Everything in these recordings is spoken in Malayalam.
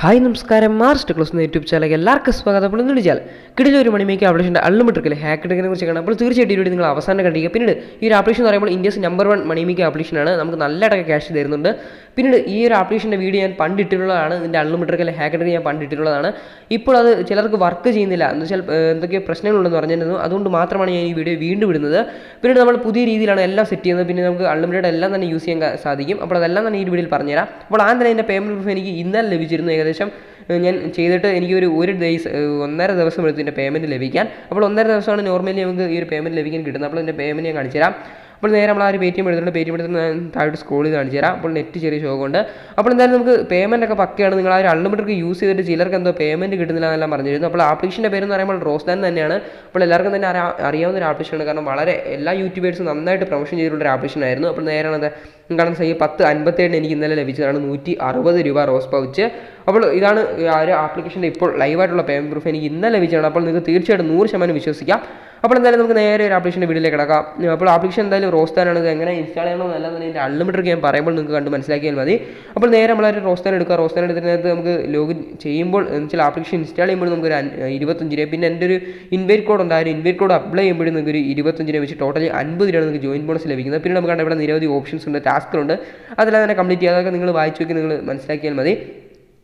ഹായ് നമസ്കാരം മാർസ് ടെക്നോളജി എന്ന യൂട്യൂബ് ചാനലിലേക്ക് എല്ലാവർക്കും സ്വാഗതം. അപ്പോൾ എന്ന് വിളിച്ചാൽ കിടിലൊരു ഒരു മണിമേക്ക് ആപ്ലിക്കേഷൻ്റെ അൺലിമിറ്റഡ് ഹാക്ക് ടെക്കിനെ കുറിച്ചാണ്. അപ്പോൾ തീർച്ചയായിട്ടും ഈ നിങ്ങൾ അവസാനം കണ്ടിരിക്കുക. പിന്നീട് ഈ ഒരു ആപ്ലിക്കേഷൻ എന്ന് പറയുമ്പോൾ ഇന്ത്യസ് നമ്പർ 1 മണിമേക്ക് ആപ്ലിക്കേഷനാണ്. നമുക്ക് നല്ല അടക്കം ക്യാഷ് തരുന്നുണ്ട്. പിന്നീട് ഈ ഒരു ആപ്ലിക്കേഷൻ്റെ വീഡിയോ ഞാൻ പണ്ടിട്ടുള്ളതാണ്. ഇതിൻ്റെ അൺലിമിറ്റഡ് ഹാക്ക് ടെക്ക് ഞാൻ പണ്ടിട്ടുള്ളതാണ്. ഇപ്പോൾ അത് ചിലർക്ക് വർക്ക് ചെയ്യുന്നില്ല എന്ന് വെച്ചാൽ എന്തൊക്കെ പ്രശ്നങ്ങളുണ്ടെന്ന് പറഞ്ഞിരുന്നു. അതുകൊണ്ട് മാത്രമാണ് ഞാൻ ഈ വീഡിയോ വീണ്ടും ഇടുന്നത്. പിന്നീട് നമ്മൾ പുതിയ രീതിയിലാണ് എല്ലാം സെറ്റ് ചെയ്യുന്നത്. പിന്നെ നമുക്ക് അൺലിമിറ്റഡ് എല്ലാം തന്നെ യൂസ് ചെയ്യാൻ സാധിക്കും. അപ്പോൾ അതെല്ലാം തന്നെ ഈ വീഡിയോയിൽ പറഞ്ഞുതരാം. അപ്പോൾ ആദ്യം തന്നെ എൻ്റെ പേയ്മെൻറ്റ് പ്രൂഫ് എനിക്ക് ഇന്നലെ ലഭിച്ചിരുന്നു. ഏകദേശം ഞാൻ ചെയ്തിട്ട് എനിക്ക് ഒരു 1.5 ദിവസം എടുത്ത് എൻ്റെ പേയ്മെൻറ്റ് ലഭിക്കാൻ. അപ്പോൾ 1.5 ദിവസമാണ് നോർമലി നമുക്ക് ഈ ഒരു പേയ്മെൻറ്റ് ലഭിക്കാൻ കിട്ടുന്നത്. അപ്പോൾ എൻ്റെ പേയ്മെൻറ്റ് ഞാൻ കാണിച്ചു തരാം. അപ്പോൾ നേരെ നമ്മൾ ആ ഒരു പേടിഎം എടുത്തിട്ട് ഞാൻ താഴോട്ട് സ്ക്രോൾ ചെയ്ത് കാണിച്ചു തരാം. അപ്പോൾ നെറ്റ് ചെറിയ ഷോക്കുണ്ട്. അപ്പോൾ എന്തായാലും നമുക്ക് പേയ്മെൻറ്റ് ഒക്കെ പക്കയാണ്. നിങ്ങൾ ആ ഒരു അൺലിമിറ്റഡ് യൂസ് ചെയ്തിട്ട് ചിലർക്ക് എന്തോ പേയ്മെൻറ്റ് കിട്ടുന്നില്ല എന്നെല്ലാം പറഞ്ഞിരുന്നു. അപ്പോൾ ആപ്ലിക്കേഷൻ്റെ പേരെന്ന് പറയുമ്പോൾ റോസ്താൻ തന്നെയാണ്. അപ്പോൾ എല്ലാവർക്കും തന്നെ അറിയാവുന്ന ഒരു ആപ്ലിക്കേഷനാണ്. കാരണം വളരെ എല്ലാ യൂട്യൂബേഴ്സും നന്നായിട്ട് പ്രൊമോഷൻ ചെയ്തിട്ടുള്ള ഒരു ആപ്ലിക്കേഷൻ ആയിരുന്നു. അപ്പോൾ നേരെയാണ് കാണുന്ന സൈ 10.57 എനിക്ക് ഇന്നലെ ലഭിച്ചതാണ്. 160 രൂപ റോസ് പൗച്ച്. അപ്പോൾ ഇതാണ് ആ ഒരു ആപ്ലിക്കേഷൻ്റെ ഇപ്പോൾ ലൈവായിട്ടുള്ള പേയ്മെൻറ്റ് പ്രൂഫ് എനിക്ക് ഇന്നലെ ലഭിച്ചതാണ്. അപ്പോൾ നിങ്ങൾക്ക് തീർച്ചയായിട്ടും 100% വിശ്വസിക്കാം. അപ്പോൾ എന്തായാലും നമുക്ക് നേരെ ഒരു ആപ്ലിക്കേഷൻ്റെ വീഡിയോയിലേക്ക് കിടക്കാം. അപ്പോൾ ആപ്ലിക്കേഷൻ എന്തായാലും റോസ്താനാണ്. ഇത് എങ്ങനെ ഇൻസ്റ്റാൾ ചെയ്യണമെന്ന് എല്ലാം തന്നെ ഇതിൻ്റെ അൺലിമിറ്റഡ് ഞാൻ പറയുമ്പോൾ നിങ്ങൾക്ക് കണ്ട് മനസ്സിലാക്കിയാൽ മതി. അപ്പോൾ നേരെ നമ്മളൊരു റോസ്താൻ എടുക്കുക. റോസ്താൻ എടുത്തിനകത്ത് നമുക്ക് ലോഗിൻ ചെയ്യുമ്പോൾ ചില ആപ്ലിക്കേഷൻ ഇൻസ്റ്റാൾ ചെയ്യുമ്പോൾ നമുക്കൊരു 25 രൂപ, പിന്നെ എൻ്റെ ഒരു ഇൻവൈറ്റ് കോഡ് ഉണ്ട്. ആ ഒരു ഇൻവൈറ്റ് കോഡ് അപ്ലൈ ചെയ്യുമ്പോഴും നിങ്ങൾക്ക് ഒരു 25 രൂപ വെച്ച് ടോട്ടലി 50 രൂപയാണ് നിങ്ങൾക്ക് ജോയിൻ ബോണസ് ലഭിക്കുന്നത്. പിന്നെ നമുക്ക് ഇവിടെ നിരവധി ഓപ്ഷൻസ് ഉണ്ട്, ടാസ്കുകളുണ്ട്. അതെല്ലാം തന്നെ കംപ്ലീറ്റ് ചെയ്യുക. അതൊക്കെ നിങ്ങൾ വായിച്ചു നോക്കി നിങ്ങൾ മനസ്സിലാക്കിയാൽ മതി.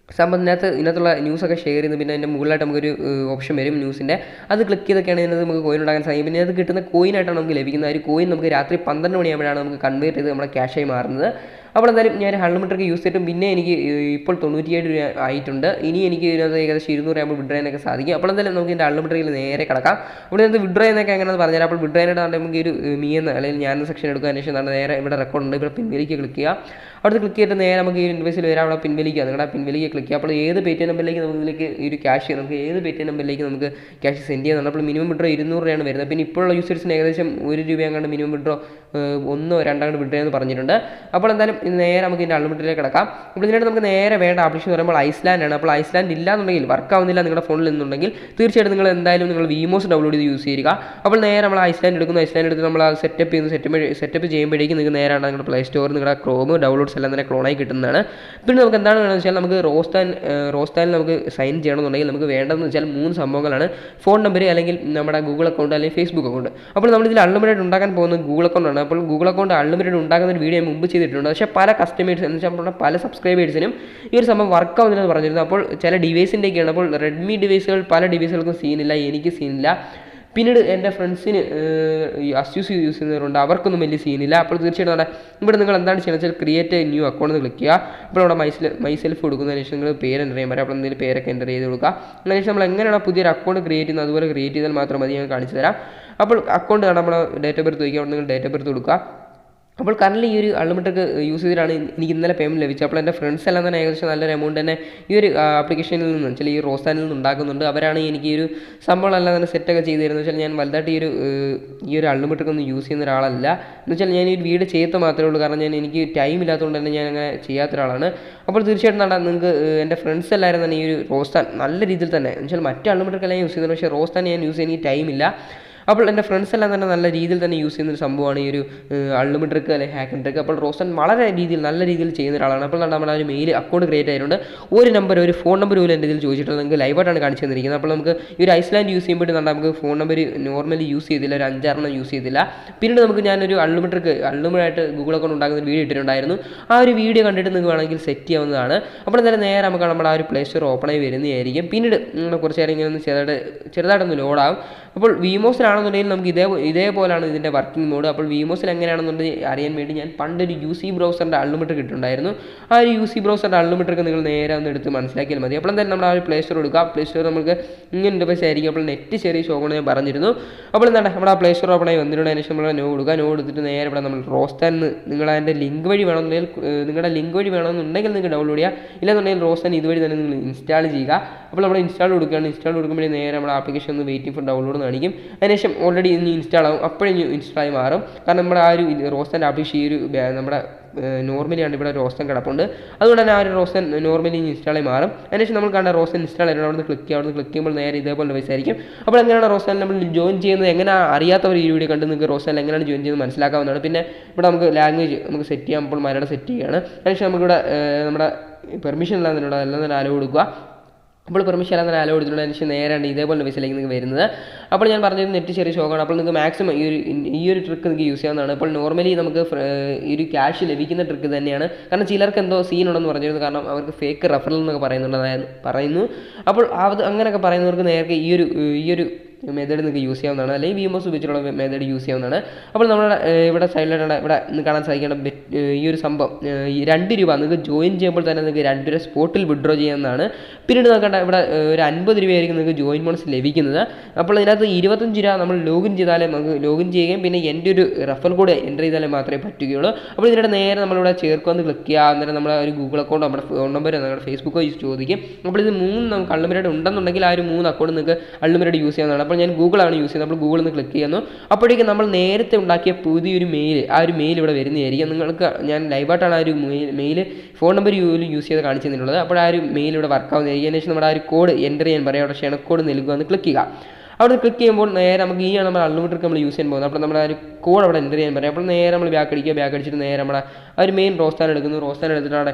ഇതിനകത്തുള്ള ന്യൂസൊക്കെ ഷെയർ ചെയ്യുന്നു. പിന്നെ അതിൻ്റെ മുകളിലായിട്ട് നമുക്കൊരു ഓപ്ഷൻ വരും ന്യൂസിൻ്റെ. അത് ക്ലിക്ക് ചെയ്തൊക്കെയാണ് ഇതിനകത്ത് നമുക്ക് കോയിൻ ഉണ്ടാക്കാൻ സാധിക്കും. പിന്നെ അത് കിട്ടുന്ന കോയിനായിട്ടാണ് നമുക്ക് ലഭിക്കുന്നത്. ഒരു കോയിൻ നമുക്ക് രാത്രി 12 മണിയാകുമ്പോഴാണ് നമുക്ക് കൺവേർട്ട് ചെയ്ത് നമ്മുടെ ക്യാഷായി മാറുന്നത്. അപ്പോൾ എന്തായാലും ഞാൻ അൺലിമിറ്റഡ് യൂസ് ചെയ്തിട്ടും പിന്നെ എനിക്ക് ഇപ്പോൾ 97 രൂപ ആയിട്ടുണ്ട്. ഇനി എനിക്ക് ഇതിനകത്ത് ഏകദേശം 200 ആകുമ്പോൾ വിഡ്രോ ചെയ്യാനൊക്കെ സാധിക്കും. അപ്പോൾ എന്തായാലും നമുക്ക് ഇതിൻ്റെ അൺലിമിറ്റഡിൽ നേരെ കിടക്കാം. അപ്പോൾ ഇതിനകത്ത് വിഡ്രോ ചെയ്യുന്നതൊക്കെ എങ്ങനെയാണെന്ന് പറഞ്ഞുതരാം. അപ്പോൾ വിഡ്രോ ചെയ്യാനായിട്ട് നമുക്ക് ഒരു മീയെന്ന് അല്ലെങ്കിൽ ഞാൻ സെക്ഷൻ എടുക്കുക. അതിനുശേഷം നേരെ ഇവിടെ റെക്കോർഡുണ്ട്. ഇവിടെ പിൻവലിക്ക് ക്ലിക്ക് ചെയ്യുക. അവിടുത്തെ ക്ലിക്ക് ചെയ്തിട്ട് നേരെ നമുക്ക് ഈ ഇൻവോയ്സിൽ വരാം. അവിടെ പിൻവലിക്കുക. നിങ്ങളുടെ പിൻവലിക്ക് ക്ലിക്ക് ചെയ്യുക. അപ്പോൾ ഏത് പേടിഎം നമ്പറിലേക്ക് നമുക്ക് ഇതിലേക്ക് ഈ ഒരു ക്യാഷ് നമുക്ക് ഏത് പേടിഎം നമ്പറിലേക്ക് നമുക്ക് ക്യാഷ് സെൻഡ് ചെയ്യുന്നുണ്ട്. അപ്പോൾ മിനിമം വിഡ്രോ 200 രൂപയാണ് വരുന്നത്. പിന്നെ ഇപ്പോഴുള്ള യൂസേഴ്സിന് ഏകദേശം 1 രൂപ അങ്ങാണ്ട് മിനിമം വിഡ്രോ 1 2 അങ്ങോട്ട് വിഡ്രോ എന്ന് പറഞ്ഞിട്ടുണ്ട്. അപ്പോൾ എന്തായാലും നേരെ നമുക്ക് ഇതിൻ്റെ അൺലിമിറ്റഡിലേക്ക് കിടക്കാം. അപ്പോൾ ഇതിനായിട്ട് നമുക്ക് നേരെ വേണ്ട ആപ്ലിക്കേഷൻ എന്ന് പറയുമ്പോൾ ഐസ്ലാൻഡ് ആണ്. അപ്പോൾ ഐസ്ലാൻഡ് ഇല്ലാന്നുണ്ടെങ്കിൽ വർക്ക് ആവുന്നില്ല നിങ്ങളുടെ ഫോണിൽ നിന്നുണ്ടെങ്കിൽ തീർച്ചയായിട്ടും നിങ്ങൾ എന്തായാലും നിങ്ങൾ വിമോസ് ഡൗൺലോഡ് ചെയ്ത് യൂസ് ചെയ്യുക. അപ്പോൾ നേരെ നമ്മൾ ഐസ്ലാൻഡ് എടുക്കുന്നു. ഐസ്ലാൻഡ് എടുത്ത് നമ്മൾ സെറ്റപ്പ് ചെയ്യുന്നു. സെറ്റപ്പ് ചെയ്യുമ്പോഴേക്കും നിങ്ങൾക്ക് നേരെ നിങ്ങളുടെ പ്ലേ സ്റ്റോറിൽ നിങ്ങളുടെ ക്രോം ഡൗൺലോഡ്സ് എല്ലാം തന്നെ ക്ലോണായി കിട്ടുന്നതാണ്. പിന്നെ നമുക്ക് എന്താണ് വേണമെന്ന് വെച്ചാൽ നമുക്ക് റോസ്താനിൽ നമുക്ക് സൈൻ ചെയ്യണമെന്നുണ്ടെങ്കിൽ നമുക്ക് വേണ്ടതെന്ന് വെച്ചാൽ 3 സംഭവങ്ങളാണ്. ഫോൺ നമ്പർ, അല്ലെങ്കിൽ നമ്മുടെ ഗൂഗിൾ അക്കൗണ്ട്, അല്ലെങ്കിൽ ഫേസ്ബുക്ക് അക്കൗണ്ട്. അപ്പോൾ നമ്മളിതിൽ അൺലിമിറ്റഡ് ഉണ്ടാക്കാൻ പോകുന്നത് ഗൂഗിൾ അക്കൗണ്ടാണ്. അപ്പോൾ ഗൂഗിൾ അക്കൗണ്ട് അൺലിമിറ്റഡ് ഉണ്ടാക്കുന്ന ഒരു വീഡിയോ മുമ്പ് ചെയ്തിട്ടുണ്ട്. പക്ഷേ പല കസ്റ്റമേഴ്സ് എന്ന് വെച്ചാൽ പല സബ്സ്ക്രൈബേഴ്സിനും ഈ ഒരു സംഭവം വർക്ക് ആവുന്നില്ലെന്ന് പറഞ്ഞിരുന്നു. അപ്പോൾ ചില ഡിവൈസിൻ്റെയൊക്കെയാണ്. അപ്പോൾ റെഡ്മി ഡിവൈസുകൾ പല ഡിവൈസുകൾക്കും സീനില്ല, എനിക്ക് സീനില്ല. പിന്നീട് എൻ്റെ ഫ്രണ്ട്സിന് അസ്യൂസ് യൂസ് ചെയ്യുന്നവരുണ്ട്, അവർക്കൊന്നും വലിയ സീനില്ല. അപ്പോൾ തീർച്ചയായിട്ടും ഇവിടെ നിങ്ങൾ എന്താണ് ചെയ്യുന്നത് വെച്ചാൽ ക്രിയേറ്റ് ന്യൂ അക്കൗണ്ട് എന്ന് ക്ലിക്ക് ചെയ്യുക. അപ്പോൾ അവിടെ മൈസെൽഫ് കൊടുക്കുന്നതിന് ശേഷം നിങ്ങൾ പേര് എൻ്റർ ചെയ്യാൻ പറയാം. അപ്പോൾ എന്തെങ്കിലും പേരൊക്കെ എൻ്റർ ചെയ്ത് കൊടുക്കുക. അതിനുശേഷം നമ്മൾ എങ്ങനെയാണ് പുതിയൊരു അക്കൗണ്ട് ക്രിയേറ്റ് ചെയ്യുന്നത് അതുപോലെ ക്രിയേറ്റ് ചെയ്താൽ മാത്രം മതി. ഞാൻ കാണിച്ചു തരാം. അപ്പോൾ അക്കൗണ്ട് കാണാൻ നമ്മൾ ഡേറ്റ് ഓഫ് ബർത്ത് ചോദിക്കുക. അവിടെ നിങ്ങൾ ഡേറ്റ് ഓഫ് ബർത്ത് കൊടുക്കുക. അപ്പോൾ കറൻറ്റ്ലി ഈ ഒരു അൺലിമിറ്റഡ് യൂസ് ചെയ്തിട്ടാണ് എനിക്ക് ഇന്നലെ പേയ്മെൻറ്റ് ലഭിച്ചത്. അപ്പോൾ എൻ്റെ ഫ്രണ്ട്സ് എല്ലാം തന്നെ ഏകദേശം നല്ലൊരു എമൗണ്ട് തന്നെ ഈ ഒരു ആപ്ലിക്കേഷനിൽ നിന്ന് വെച്ചാൽ ഈ റോസ്താനിൽ നിന്ന് ഉണ്ടാക്കുന്നുണ്ട്. അവരാണ് എനിക്ക് ഈ ഒരു സംഭവങ്ങളെല്ലാം തന്നെ സെറ്റൊക്കെ ചെയ്ത് തരുന്നത്. വെച്ചാൽ ഞാൻ വലുതായിട്ട് ഈ ഒരു അൺലിമിറ്റഡ് ഒന്നും യൂസ് ചെയ്യുന്ന ഒരാളല്ല. എന്ന് വെച്ചാൽ ഞാൻ ഈ വീഡിയോ ചെയ്യത്ത മാത്രമേ ഉള്ളൂ. കാരണം എനിക്ക് ടൈം ഇല്ലാത്തതുകൊണ്ട് തന്നെ ഞാൻ അങ്ങനെ ചെയ്യാത്ത ഒരാളാണ്. അപ്പോൾ തീർച്ചയായിട്ടും നിങ്ങൾക്ക് എൻ്റെ ഫ്രണ്ട്സ് എല്ലാവരും തന്നെ ഈ ഒരു റോസ്താൻ നല്ല രീതിയിൽ തന്നെ എന്ന് വെച്ചാൽ മറ്റ് അൺലിമിറ്റഡ് എല്ലാം യൂസ് ചെയ്യുന്നത്. പക്ഷേ റോസ്താൻ ഞാൻ യൂസ് ചെയ്യാൻ എനിക്ക് ടൈമില്ല. അപ്പോൾ എൻ്റെ ഫ്രണ്ട്സ് എല്ലാം തന്നെ നല്ല രീതിയിൽ തന്നെ യൂസ് ചെയ്യുന്നൊരു സംഭവമാണ് ഈ ഒരു അൺലിമിറ്റഡ് അല്ലെങ്കിൽ ഹാക്ക് ട്രിക്ക്. അപ്പോൾ റോസ്താൻ വളരെ നല്ല രീതിയിൽ ചെയ്യുന്ന ഒരാളാണ്. അപ്പോൾ നമ്മുടെ ഒരു മെയിൽ അക്കൗണ്ട് ക്രിയേറ്റ് ആയിട്ടുണ്ട്. ഒരു ഫോൺ നമ്പർ പോലും എൻ്റെ ഇതിൽ ചോദിച്ചിട്ടുള്ളത് നിങ്ങൾക്ക് ലൈവായിട്ടാണ് കാണിച്ചു തന്നിരിക്കുന്നത്. അപ്പോൾ നമുക്ക് ഈ ഒരു ഐസ്ലാൻഡ് യൂസ് ചെയ്യുമ്പോഴത്തേക്കും നമുക്ക് ഫോൺ നമ്പർ നോർമലി യൂസ് ചെയ്തില്ല, ഒരു 5-6 യൂസ് ചെയ്തില്ല. പിന്നീട് ഞാനൊരു അൺലിമിറ്റഡ് ഗൂഗിൾ അക്കൗണ്ട് ഉണ്ടാക്കുന്ന ഒരു വീഡിയോ ഇട്ടിട്ടുണ്ടായിരുന്നു. ആ ഒരു വീഡിയോ കണ്ടിട്ട് നിങ്ങൾക്ക് വേണമെങ്കിൽ സെറ്റ് ചെയ്യാവുന്നതാണ്. അപ്പോൾ എന്തായാലും നേരെ നമുക്ക് നമ്മുടെ ആ ഒരു പ്ലേ സ്റ്റോർ ഓപ്പൺ ആയി വരുന്നതായിരിക്കും. പിന്നീട് കുറച്ച് നേരം ഇങ്ങനെ ഒന്ന് ചെറുതായിട്ടൊന്ന് ലോഡാകും. അപ്പോൾ വിമോസിലാണെന്നുണ്ടെങ്കിൽ നമുക്ക് ഇതേപോലെയാണ് ഇതിൻ്റെ വർക്കിംഗ് മോഡ്. അപ്പോൾ വിമോസിൽ എങ്ങനെയാണെന്നുണ്ടെങ്കിൽ അറിയാൻ വേണ്ടി ഞാൻ പണ്ടൊരു UC ബ്രൗസറിൻ്റെ അൺലിമിറ്റഡ് കിട്ടുന്നുണ്ടായിരുന്നു. ആ ഒരു UC ബ്രൗസറിൻ്റെ അൺലിമിറ്റഡ് നിങ്ങൾ നേരെ ഒന്ന് എടുത്ത് മനസ്സിലാക്കിയാൽ മതി. അപ്പോൾ എന്തായാലും നമ്മൾ ആ ഒരു പ്ലേ സ്റ്റോർ എടുക്കുക. പ്ലേ സ്റ്റോർ നമുക്ക് ഇങ്ങനെ ഇൻ്റർഫേസ് ആയിരിക്കും. അപ്പോൾ നെറ്റ് ചെറിയ ഷോക്കാണ് ഞാൻ പറഞ്ഞിരുന്നു. അപ്പോൾ എന്താണ് നമ്മുടെ ആ പ്ലേ സ്റ്റോർ ഓപ്പൺ ആയി വന്നിട്ടുണ്ട്. അതിന് ശേഷം നമ്മൾ നോ കൊടുക്കുക. നോ എടുത്തിട്ട് നേരെ ഇവിടെ നമ്മൾ റോസ്താൻ നിങ്ങൾ അതിൻ്റെ ലിങ്ക് വഴി വേണമെന്നുണ്ടെങ്കിൽ നിങ്ങൾക്ക് ഡൗൺലോഡ് ചെയ്യുക. ഇല്ലെന്നുണ്ടെങ്കിൽ റോസ്താൻ ഇതുവഴി തന്നെ നിങ്ങൾ ഇൻസ്റ്റാൾ ചെയ്യുക. അപ്പോൾ നമ്മൾ ഇൻസ്റ്റാൾ കൊടുക്കുകയാണ്. ഇൻസ്റ്റാൾ കൊടുക്കുമ്പോഴേ നേരെ നമ്മുടെ ആപ്ലിക്കേഷൻ ഒന്ന് വെയിറ്റിംഗ് ഫോർ ഡൗൺലോഡ് കാണിക്കും. അതിനുശേഷം ഓൾറെഡി ഇനി ഇൻസ്റ്റാൾ ആവും. അപ്പോഴും ഇൻസ്റ്റാളായി മാറും. കാരണം നമ്മുടെ ആ ഒരു റോസ്താൻ്റെ ആപ്ലിക്കേഷൻ ഈ ഒരു നമ്മുടെ നോർമലിയാണ് ഇവിടെ റോസ്റ്റൻ കിടപ്പുണ്ട്. അതുകൊണ്ട് തന്നെ ആ ഒരു റോസ്റ്റൻ നോർമലി ഇൻസ്റ്റാളായി മാറും. അതിനുശേഷം നമ്മൾ കണ്ട റോസ്റ്റൻ ഇൻസ്റ്റാൾ ആയിരുന്നു. അവിടെ നിന്ന് ക്ലിക്ക് ചെയ്യുമ്പോൾ നേരെ ഇതേപോലെ ഡിവൈസ് ആയിരിക്കും. അപ്പോൾ എങ്ങനെയാണ് റോസ്റ്റൻ നമ്മൾ ജോയിൻ ചെയ്യുന്നത്, എങ്ങനെ അറിയാത്തവർ ഈ വീഡിയോ കണ്ട് നിങ്ങൾക്ക് റോസ്റ്റൻ എങ്ങനെയാണ് ജോയിൻ ചെയ്യുന്നത് മനസ്സിലാക്കാവുന്നതാണ്. പിന്നെ ഇവിടെ നമുക്ക് ലാംഗ്വേജ് നമുക്ക് സെറ്റ് ചെയ്യാം. അപ്പോൾ മലയാളം സെറ്റ് ചെയ്യുകയാണ്. അതിനുശേഷം നമുക്കിവിടെ നമ്മുടെ പെർമിഷൻ ഇല്ലാതെ എല്ലാം തന്നെ അലോ കൊടുക്കുക. അപ്പോൾ പെർമിഷൻ ഇല്ലാതെ അലോ കൊടുത്തിട്ടുണ്ടെങ്കിൽ അതിന് നേരെയാണ് ഇതേപോലെ വെബിസൈറ്റിലേക്ക് നിങ്ങൾക്ക് വരുന്നത്. അപ്പോൾ ഞാൻ പറഞ്ഞത് നെറ്റ് ചെറിയ ഷോക്കാണ്. അപ്പോൾ നിങ്ങൾക്ക് മാക്സിമം ഈ ഒരു ട്രിക്ക് നിങ്ങൾക്ക് യൂസ് ചെയ്യാവുന്നതാണ്. അപ്പോൾ നോർമലി നമുക്ക് ഈ ഒരു ക്യാഷ് ലഭിക്കുന്ന ട്രിക്ക് തന്നെയാണ്. കാരണം ചിലർക്ക് എന്തോ സീൻ ഉണ്ടെന്ന് പറഞ്ഞിരുന്നു, കാരണം അവർക്ക് ഫേക്ക് റെഫറൽ എന്നൊക്കെ പറയുന്നു. അപ്പോൾ അത് അങ്ങനെയൊക്കെ പറയുന്നവർക്ക് നേരെ ഈ ഒരു മെത്തേഡ് നിങ്ങൾക്ക് യൂസ് ചെയ്യാവുന്നതാണ്, അല്ലെങ്കിൽ വിമോസ് ഉപയോഗിച്ചുള്ള മെത്തേഡ് യൂസ് ചെയ്യാവുന്നതാണ്. അപ്പോൾ നമ്മുടെ ഇവിടെ സൈഡിലായിട്ടാണ് ഇവിടെ കാണാൻ സാധിക്കേണ്ട ഈ ഒരു സംഭവം, ഈ 2 രൂപ നിങ്ങൾക്ക് ജോയിൻ ചെയ്യുമ്പോൾ തന്നെ നിങ്ങൾക്ക് 2 രൂപ സ്പോട്ടിൽ വിഡ്രോ ചെയ്യാവുന്നതാണ്. പിന്നീട് നോക്കേണ്ട ഇവിടെ ഒരു 50 രൂപയായിരിക്കും നിങ്ങൾക്ക് ജോയിൻ ബോണസ് ലഭിക്കുന്നത്. അപ്പോൾ ഇതിനകത്ത് 25 രൂപ നമ്മൾ ലോഗിൻ ചെയ്താലേ നമുക്ക് ലോഗിൻ ചെയ്യുകയും പിന്നെ എൻ്റെ ഒരു റെഫറൽ കോഡ് എൻ്റർ ചെയ്താലേ മാത്രമേ പറ്റുകയുള്ളൂ. അപ്പോൾ ഇതിൻ്റെ നേരെ നമ്മളിവിടെ ചേർക്കുമെന്ന് ക്ലിക്ക് ചെയ്യുക. അന്നേരം നമ്മൾ ഒരു ഗൂഗിൾ അക്കൗണ്ട്, നമ്മുടെ ഫോൺ നമ്പർ, നമ്മുടെ ഫേസ്ബുക്കോ ചോദിക്കും. അപ്പോൾ ഇത് 3 നമുക്ക് അൺലിമിറ്റഡ് ഉണ്ടെന്നുണ്ടെങ്കിൽ ആ ഒരു 3 അക്കൗണ്ട് നിങ്ങൾക്ക് അൺലിമിറ്റഡ് യൂസ് ചെയ്യാവുന്നതാണ്. അപ്പോൾ ഞാൻ ഗൂഗിളാണ് യൂസ് ചെയ്യുന്നത്. അപ്പോൾ ഗൂഗിളിൽ നിന്ന് ക്ലിക്ക് ചെയ്യുന്നു. അപ്പോഴേക്കും നമ്മൾ നേരത്തെ ഉണ്ടാക്കിയ പുതിയൊരു മെയിൽ, ആ ഒരു മെയിൽ ഇവിടെ വരുന്നതായിരിക്കും. നിങ്ങൾക്ക് ഞാൻ ലൈവായിട്ടാണ് ആ ഒരു മെയിൽ ഫോൺ നമ്പർ യൂസ് ചെയ്ത് കാണിച്ചു തന്നിട്ടുള്ളത്. അപ്പോൾ ആ ഒരു മെയിൽ ഇവിടെ വർക്ക് ആവുന്നതായിരിക്കും. അതിനുശേഷം നമ്മുടെ ആ ഒരു കോഡ് എൻ്റർ ചെയ്യാൻ പറയാം. അവിടെ ക്ഷണക്കോഡ് നൽകുക എന്ന് ക്ലിക്ക് ചെയ്യുക. അവിടെ ക്ലിക്ക് ചെയ്യുമ്പോൾ നേരെ നമുക്ക് ഈ നമ്മൾ അൺലിമിറ്റഡ് നമ്മൾ യൂസ് ചെയ്യാൻ പോകുന്നത്. അപ്പോൾ നമ്മൾ ആ ഒരു കോഡ് അവിടെ എൻ്റർ ചെയ്യാൻ പറയാം. അപ്പോൾ നേരെ നമ്മൾ ബാക്ക് അടിച്ചിട്ട് നേരെ നമ്മുടെ ആ ഒരു മെയിൻ റോസ്റ്റാൻ എടുക്കുന്നു. റോസ്റ്റാൻ എടുത്തിട്ട് അവിടെ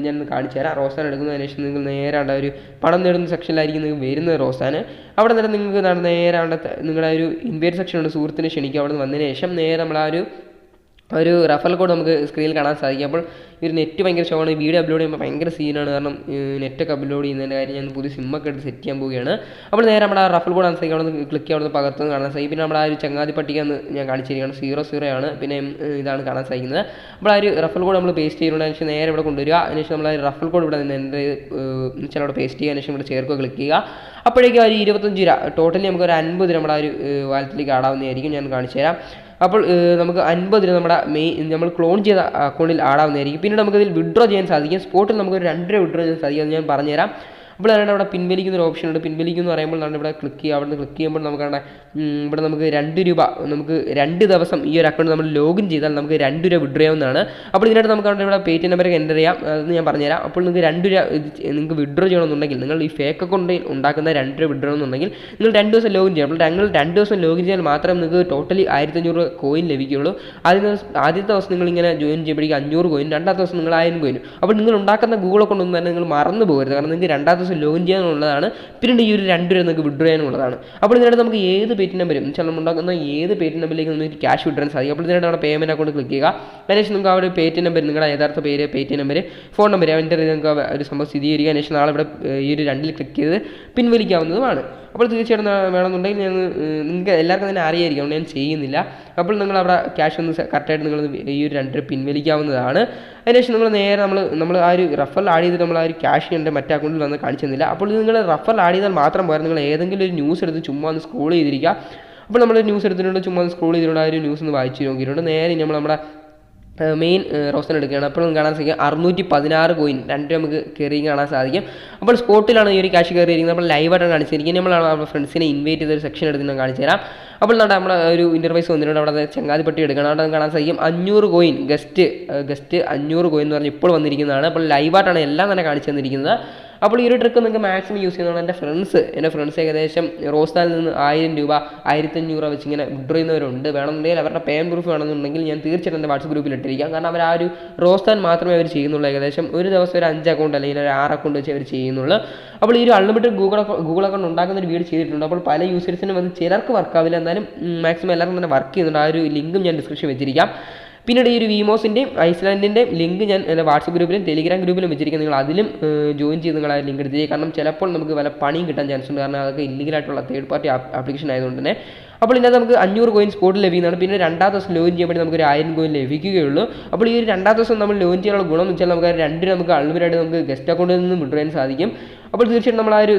ഞാൻ കാണിച്ചു തരാം. റോസ്റ്റാൻ എടുക്കുന്നതിന് ശേഷം നിങ്ങൾ നേരെ അവിടെ ഒരു പണം നേടുന്ന സെക്ഷനിലായിരിക്കും നിങ്ങൾക്ക് വരുന്നത് റോസ്റ്റാൻ. അവിടെ നേരെ നിങ്ങൾക്ക് നേരെ അവിടെ നിങ്ങളുടെ ഒരു ഇൻവൈറ്റ് സെക്ഷൻ ഉണ്ട്, സുഹൃത്തിനെ ക്ഷണിക്കുക. അവിടെ നിന്ന് വന്നതിന് ശേഷം നേരെ നമ്മൾ ആ ഒരു റഫറൽ കോഡ് നമുക്ക് സ്ക്രീനിൽ കാണാൻ സാധിക്കും. അപ്പോൾ ഒരു നെറ്റ് ഭയങ്കര ഷോയാണ്. വീഡിയോ അപ്ലോഡ് ചെയ്യുമ്പോൾ ഭയങ്കര സീനാണ്, കാരണം നെറ്റൊക്കെ അപ്ലോഡ് ചെയ്യുന്നതിൻ്റെ കാര്യം ഞാൻ പുതിയ സിമ്മൊക്കെ എടുത്ത് സെറ്റ് ചെയ്യാൻ പോവുകയാണ്. അപ്പോൾ നേരെ നമ്മുടെ ആ റഫറൽ കോഡ് അനുസരിച്ച് അവിടെ നിന്ന് ക്ലിക്ക് അവിടെ നിന്ന് പകർത്തുനിന്ന് കാണാൻ സാധിക്കും. പിന്നെ നമ്മുടെ ആ ഒരു ചങ്ങാതി പട്ടിക എന്ന് ഞാൻ കാണിച്ചിരിക്കുകയാണ്, 00 ആണ്. പിന്നെ ഇതാണ് കാണാൻ സാധിക്കുന്നത്. അപ്പോൾ ആ ഒരു റഫറൽ കോഡ് നമ്മൾ പേസ്റ്റ് ചെയ്യുന്നതിന് ശേഷം നേരെ ഇവിടെ കൊണ്ടുവരിക. അതിനുശേഷം നമ്മൾ ആ റഫറൽ കോഡ് ഇവിടെ നിന്ന് എൻ്റെ അവിടെ പേസ്റ്റ് ചെയ്യുക. അതിനുശേഷം ഇവിടെ ചേർക്കുക, ക്ലിക്ക് ചെയ്യുക. അപ്പോഴേക്കും ഒരു 25 രൂപ ടോട്ടലി നമുക്ക് ഒരു 50 നമ്മുടെ ആ ഒരു വാലറ്റിലേക്ക് ആടാവുന്നതായിരിക്കും. ഞാൻ കാണിച്ചു തരാം. അപ്പോൾ നമുക്ക് 50 രൂപ നമ്മുടെ നമ്മൾ ക്ലോൺ ചെയ്ത അക്കൗണ്ടിൽ ആടാവുന്നതായിരിക്കും. പിന്നീട് നമുക്കതിൽ വിഡ്രോ ചെയ്യാൻ സാധിക്കും. സ്പോട്ടിൽ നമുക്ക് ഒരു 2 രൂപ വിഡ്രോ ചെയ്യാൻ സാധിക്കും. അത് ഞാൻ പറഞ്ഞുതരാം. അപ്പോൾ അതിനാണ് അവിടെ പിൻവലിക്കുന്ന ഒരു ഓപ്ഷൻ ഉണ്ട്. പിൻവലിക്കുന്നു പറയുമ്പോൾ നമ്മൾ ഇവിടെ ക്ലിക്ക് ചെയ്യുക. അവിടെ നിന്ന് ക്ലിക്ക് ചെയ്യുമ്പോൾ നമുക്കവിടെ ഇവിടെ നമുക്ക് 2 രൂപ നമുക്ക് 2 ദിവസം ഈ ഒരു അക്കൗണ്ട് നമ്മൾ ലോഗിൻ ചെയ്താൽ നമുക്ക് 2 രൂപ വിഡ്രോ ചെയ്യാവുന്നതാണ്. അപ്പോൾ ഇതിനായിട്ട് നമുക്ക് അവിടെ ഇവിടെ പേടിഎം നമ്പറൊക്കെ എൻ്റർ ചെയ്യാം. അത് ഞാൻ പറഞ്ഞുതരാം. അപ്പോൾ നിങ്ങൾക്ക് 2 രൂപ നിങ്ങൾക്ക് വിഡ്രോ ചെയ്യണമെന്നുണ്ടെങ്കിൽ, നിങ്ങൾ ഈ ഫേക്ക് അക്കൗണ്ടിൽ ഉണ്ടാക്കുന്ന 2 രൂപ വിഡ്രോ എന്നുണ്ടെങ്കിൽ നിങ്ങൾ 2 ദിവസം ലോഗിൻ ചെയ്യണം. അപ്പോൾ നിങ്ങൾ 2 ദിവസം ലോഗിൻ ചെയ്യാൻ മാത്രമേ നിങ്ങൾക്ക് ടോട്ടലി 1500 കോയിൻ ലഭിക്കുകയുള്ളൂ. ആദ്യത്തെ ദിവസം നിങ്ങളിങ്ങനെ ജോയിൻ ചെയ്യുമ്പോഴേക്കും 500 കോയിൻ, രണ്ടാമത്തെ ദിവസം നിങ്ങൾ 1000 കോയിൻ. അപ്പോൾ നിങ്ങൾ ഉണ്ടാക്കുന്ന ഗൂഗിൾ അക്കൗണ്ട് ഒന്നും തന്നെ നിങ്ങൾ മറന്നു പോകരുത്, കാരണം നിങ്ങൾക്ക് രണ്ടാമത്തെ ലോഗിൻ ചെയ്യാനുള്ളതാണ്. പിന്നീട് ഈ ഒരു 2 രൂപ നിങ്ങൾക്ക് വിഡ്രോ ചെയ്യാനുള്ളതാണ്. അപ്പോൾ ഇതിനായിട്ട് നമുക്ക് ഏത് പേടിഎം നമ്പരും നമ്മൾ ഉണ്ടാക്കുന്ന ഏത് പേടിഎം നമ്പറിലേക്ക് നമുക്ക് ക്യാഷ് വിഡ്രാൻ സാധിക്കും. അപ്പോൾ ഇതിനായിട്ട് നമ്മുടെ പേയ്മെൻറ്റ് അക്കൗണ്ട് ക്ലിക്ക് ചെയ്യുക. അതിനുശേഷം നമുക്ക് ആ ഒരു പേടിഎം നമ്പർ, നിങ്ങളുടെ യഥാർത്ഥ പേര്, പേടിഎം നമ്പർ, ഫോൺ നമ്പർ അതിൻ്റെ നിങ്ങൾക്ക് ഒരു സംഭവം സ്ഥിരീകരിക്കുക. അതിനുശേഷം നാളെ ഇവിടെ ഈ ഒരു 2 ക്ലിക്ക് ചെയ്ത് പിൻവലിക്കാവുന്നതുമാണ്. അപ്പോൾ തീർച്ചയായിട്ടും വേണമെന്നുണ്ടെങ്കിൽ നിങ്ങൾക്ക് എല്ലാവർക്കും തന്നെ അറിയായിരിക്കും, അതുകൊണ്ട് ഞാൻ ചെയ്യുന്നില്ല. അപ്പോൾ നിങ്ങൾ അവിടെ ക്യാഷ് ഒന്ന് കറക്റ്റായിട്ട് നിങ്ങൾ ഈ ഒരു 2 രൂപ പിൻവലിക്കാവുന്നതാണ്. അതിനുശേഷം നേരെ നമ്മൾ ആ ഒരു റഫറൽ ആഡ് ചെയ്തിട്ട് നമ്മൾ ആ ഒരു ക്യാഷ് എൻ്റെ മറ്റേ അക്കൗണ്ടിൽ വന്ന് കാണിച്ചു തന്നില്ല. അപ്പോൾ നിങ്ങൾ റഫറൽ ആഡ് ചെയ്താൽ മാത്രം പോരാ, നിങ്ങൾ ഏതെങ്കിലും ഒരു ന്യൂസ് എടുത്ത് ചുമ്മാ ഒന്ന് സ്ക്രോൾ ചെയ്തിരിക്കുക. അപ്പോൾ നമ്മൾ ന്യൂസ് എടുത്തിട്ടുണ്ട്, ചുമ്മാ ഒന്ന് സ്ക്രോൾ ചെയ്തിട്ടുണ്ട്, ആ ഒരു ന്യൂസ് ഒന്ന് വായിച്ച് നോക്കിയിട്ടുണ്ട്. നേരെ നമ്മൾ നമ്മുടെ മെയിൻ റോസ്റ്റൻ എടുക്കുകയാണ്. അപ്പോൾ നമുക്ക് കാണാൻ സാധിക്കും 616 കോയിൻ 2 നമുക്ക് കയറി കാണാൻ സാധിക്കും. അപ്പോൾ സ്പോട്ടിലാണ് ഈ ഒരു ക്യാഷ് കയറിയിരിക്കുന്നത്. നമ്മൾ ലൈവായിട്ടാണ് കാണിച്ചിരിക്കുന്നത്. നമ്മൾ നമ്മുടെ ഫ്രണ്ട്സിനെ ഇൻവൈറ്റ് ചെയ്തൊരു സെക്ഷൻ എടുത്ത് ഞാൻ കാണിച്ചു തരാം. അപ്പോൾ നമ്മുടെ ഒരു ഇൻ്റർവൈസ് വന്നിട്ടുണ്ട്. അവിടെ ചങ്ങാതിപ്പട്ടി എടുക്കണം. അവിടെ കാണാൻ സാധിക്കും 500 കോയിൻ ഗസ്റ്റ് 500 കോയിൻ എന്ന് പറഞ്ഞ് ഇപ്പോൾ വന്നിരിക്കുന്നതാണ്. അപ്പോൾ ലൈവായിട്ടാണ് എല്ലാം തന്നെ കാണിച്ചു തന്നിരിക്കുന്നത്. അപ്പോൾ ഈ ഒരു ട്രിക്ക് നിങ്ങൾക്ക് മാക്സിമം യൂസ് ചെയ്യുന്നതാണ്. എൻ്റെ ഫ്രണ്ട്സ് ഏകദേശം റോസ്റ്റാനിൽ നിന്ന് 1000 രൂപ 1500 രൂപ വെച്ച് ഇങ്ങനെ വിഡ്രോ ചെയ്യുന്നവരുണ്ട്. വേണമെന്നുണ്ടെങ്കിൽ അവരുടെ പേയ്മെൻറ്റ് പ്രൂഫ് വേണമെന്നുണ്ടെങ്കിൽ ഞാൻ തീർച്ചയായിട്ടും എൻ്റെ വാട്സപ്പ് ഗ്രൂപ്പിൽ ഇട്ടിരിക്കാം. കാരണം അവർ ആ ഒരു റോസ്റ്റാൻ മാത്രമേ അവർ ചെയ്യുന്നുള്ളൂ. ഏകദേശം ഒരു ദിവസം ഒരു 5 അക്കൗണ്ട് അല്ലെങ്കിൽ ഒരു 6 അക്കൗണ്ട് വെച്ച് അവർ ചെയ്യുന്നുള്ളൂ. അപ്പോൾ ഈ ഒരു അൺലിമിറ്റഡ് ഗൂഗിൾ അക്കൗണ്ട് ഉണ്ടാക്കുന്ന ഒരു വീഡിയോ ചെയ്തിട്ടുണ്ട്. അപ്പോൾ പല യൂസേഴ്സിനും അത് ചിലർക്ക് വർക്കാവില്ല, എന്നാലും മാക്സിമം എല്ലാവർക്കും തന്നെ വർക്ക് ചെയ്യുന്നുണ്ട്. ആ ഒരു ലിങ്കും ഞാൻ ഡിസ്ക്രിപ്ഷൻ വെച്ചിരിക്കാം. പിന്നീട് ഈ ഒരു വിമോസിൻ്റെയും ഐസ്ലാൻഡിൻ്റെയും ലിങ്ക് ഞാൻ എൻ്റെ വാട്സപ്പ് ഗ്രൂപ്പിലും ടെലിഗ്രാം ഗ്രൂപ്പിലും വെച്ചിരിക്കുന്നത്. നിങ്ങൾ അതിലും ജോയിൻ ചെയ്ത് നിങ്ങൾ ആ ലിങ്ക് എടുത്ത് ചെയ്യുക. കാരണം ചിലപ്പോൾ നമുക്ക് വല്ല പണിയും കിട്ടാൻ ചാൻസ് ഉണ്ട്, കാരണം അതൊക്കെ ഇല്ലീഗലായിട്ടുള്ള തേർഡ് പാർട്ടി ആപ്ലിക്കേഷൻ ആയതുകൊണ്ട് തന്നെ. അപ്പോൾ ഇതിനകത്ത് നമുക്ക് 500 കോയിൻ സ്പോട്ടിൽ ലഭിക്കുന്നതാണ്. പിന്നെ രണ്ടാമത്തെ ദിവസം ലോഗിൻ ചെയ്യുമ്പോൾ നമുക്ക് ഒരു 1000 കോയിൻ ലഭിക്കുകയുള്ളൂ. അപ്പോൾ ഈ ഒരു രണ്ടാമത്തെ ദിവസം നമ്മൾ ലോഗിൻ ചെയ്യാനുള്ള ഗുണം എന്ന് വെച്ചാൽ നമുക്ക് 2 നമുക്ക് അൺലിമിറ്റഡ് നമുക്ക് ഗസ്റ്റ് അക്കൗണ്ടിൽ നിന്ന് വിഡ്രോ ചെയ്യാൻ സാധിക്കും. അപ്പോൾ തീർച്ചയായിട്ടും നമ്മൾ ആ ഒരു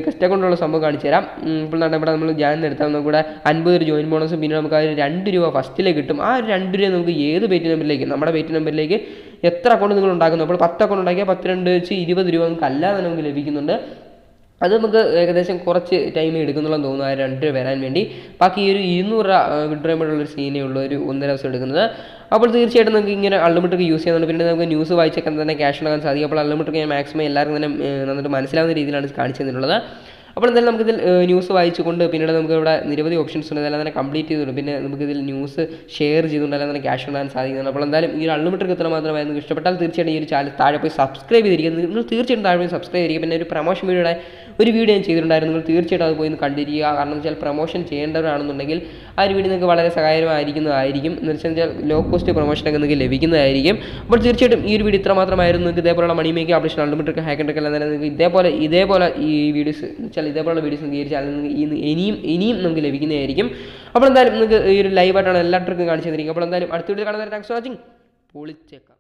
ഗസ്റ്റ് അക്കൗണ്ടിലുള്ള സംഭവം കാണിച്ചു തരാം. ഇപ്പോൾ ഇവിടെ നമ്മൾ ഞാൻ എടുത്താൽ നമുക്ക് കൂടെ 50 ജോയിൻ ബോണസും പിന്നെ നമുക്ക് ആ ഒരു 2 രൂപ ഫസ്റ്റിലേക്ക് കിട്ടും. ആ 2 രൂപ നമുക്ക് ഏത് പേടിഎം നമ്പറിലേക്ക്, നമ്മുടെ പേടിഎം നമ്പറിലേക്ക് എത്ര അക്കൗണ്ട് നിങ്ങൾ ഉണ്ടാക്കുന്നു, അപ്പോൾ 10 അക്കൗണ്ട് ഉണ്ടാക്കിയാൽ 10 2 വെച്ച് 20 രൂപ നമുക്ക് അല്ലാതെ നമുക്ക് ലഭിക്കുന്നുണ്ട്. അത് നമുക്ക് ഏകദേശം കുറച്ച് ടൈം എടുക്കുന്നുള്ളതെന്ന് തോന്നുന്നു ആ 2 രൂപ വരാൻ വേണ്ടി. ബാക്കി ഈ ഒരു 200 രൂപ വിഡ്രോ ചെയ്യുമ്പോഴുള്ളൊരു സീനേ ഉള്ളൂ, ഒരു 1.5 ദിവസം എടുക്കുന്നത്. അപ്പോൾ തീർച്ചയായിട്ടും നമുക്ക് ഇങ്ങനെ അൺലിമിറ്റഡ് യൂസ് ചെയ്യുന്നുണ്ട്. പിന്നെ നമുക്ക് ന്യൂസ് വായിച്ചൊക്കെ തന്നെ ക്യാഷ് ഉണ്ടാക്കാൻ സാധിക്കും. അപ്പോൾ അൺലിമിറ്റഡ് ഞാൻ മാക്സിമം എല്ലാവർക്കും തന്നെ നന്നായിട്ട് മനസ്സിലാവുന്ന രീതിയിലാണ് കാണിച്ചു തന്നിട്ടുള്ളത്. അപ്പോൾ എന്തായാലും നമുക്കിതിൽ ന്യൂസ് വായിച്ചുകൊണ്ട് പിന്നീട് നമുക്ക് ഇവിടെ നിരവധി ഓപ്ഷൻസ് ഉണ്ട്, അതെല്ലാം തന്നെ കംപ്ലീറ്റ് ചെയ്തിട്ടുണ്ട്. പിന്നെ നമുക്കിതിൽ ന്യൂസ് ഷെയർ ചെയ്തുകൊണ്ട് എല്ലാം തന്നെ ക്യാഷ് ഇടാൻ സാധിക്കുന്നുണ്ട്. അപ്പോൾ എന്തായാലും ഈ ഒരു അൺലിമിറ്റഡ് ഇത്ര മാത്രമായി നിങ്ങൾക്ക് ഇഷ്ടപ്പെട്ടാൽ തീർച്ചയായിട്ടും ഈ ഒരു ചാനൽ താഴെ പോയി സബ്സ്ക്രൈബ് ചെയ്തിരിക്കുക. നിങ്ങൾ തീർച്ചയായിട്ടും താഴെ പോയി സബ്സ്ക്രൈബ് ചെയ്യുക. പിന്നെ ഒരു പ്രൊമോഷൻ വീഡിയോയുടെ ഒരു വീഡിയോ ഞാൻ ചെയ്തിട്ടുണ്ടായിരുന്നു, നിങ്ങൾ തീർച്ചയായിട്ടും അത് പോയി ഒന്ന് കണ്ടിരിക്കുക. കാരണം വെച്ചാൽ പ്രൊമോഷൻ ചെയ്യേണ്ടവരാണെന്നുണ്ടെങ്കിൽ ആ ഒരു വീഡിയോ നിങ്ങൾക്ക് വളരെ സഹായമായിരിക്കുന്നതായിരിക്കും. എന്ന് വെച്ചാൽ ലോ കോസ്റ്റ് പ്രൊമോഷനൊക്കെ നിങ്ങൾക്ക് ലഭിക്കുന്നതായിരിക്കും. അപ്പോൾ തീർച്ചയായിട്ടും ഈ ഒരു വീഡിയോ ഇത്ര മാത്രമായിരുന്നു. നിങ്ങൾക്ക് ഇതേപോലുള്ള മണി മേക്കിംഗ് ആപ്ലിക്കേഷൻ അൺലിമിറ്റഡ് ഹാക്കിൻ്റെ എല്ലാം തന്നെ നിങ്ങൾക്ക് ഇതേപോലെ ഈ വീഡിയോസ് വെച്ചാൽ ഇതേപോലുള്ള വീഡിയോസ് നിങ്ങൾക്ക് ഈ ഒരു ചാനലിൽ ഇനിയും നമുക്ക് ലഭിക്കുന്നതായിരിക്കും. അപ്പോൾ എന്തായാലും നിങ്ങൾക്ക് ഈ ഒരു ലൈവായിട്ടാണ് എല്ലാ ട്രിക്കും കാണിച്ചു തന്നിരിക്കും. അപ്പോൾ എന്തായാലും അടുത്ത വീഡിയോ കാണുന്നവരെ താങ്ക്സ് ഫോർ വാച്ചിങ്. പൊളിച്ചേക്കാം.